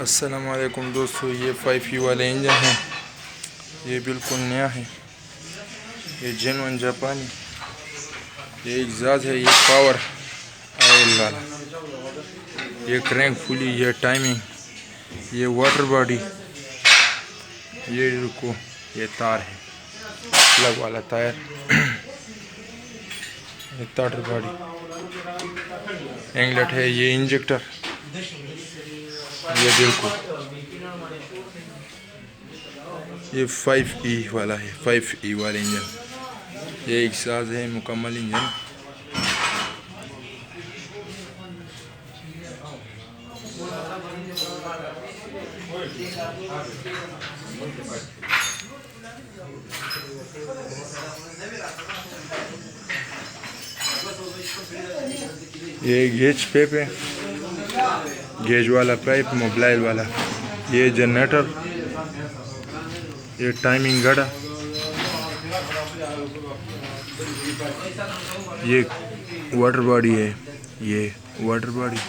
अस्सलाम वालेकुम दोस्तों, ये 5E वाले इंजन है। ये बिल्कुल नया है। ये जेन्युइन जापानी। ये एग्जॉस्ट है, ये पावर ऑयल वाला। ये क्रैंक पुली, ये टाइमिंग, ये वाटर बॉडी, ये रुको, ये तार है प्लग वाला टायर। ये तार बॉडी एंगलेट है, ये इंजेक्टर, ये बिल्कुल ये 5E वाला है। 5E वाला इंजन, ये एग्जॉस्ट है, मुकम्मल इंजन। ये गेज पाइप है, गेज वाला पाइप, मोबाइल वाला। ये जनरेटर, ये टाइमिंग गाड़ा, ये वाटर बॉडी है, ये वाटर बॉडी।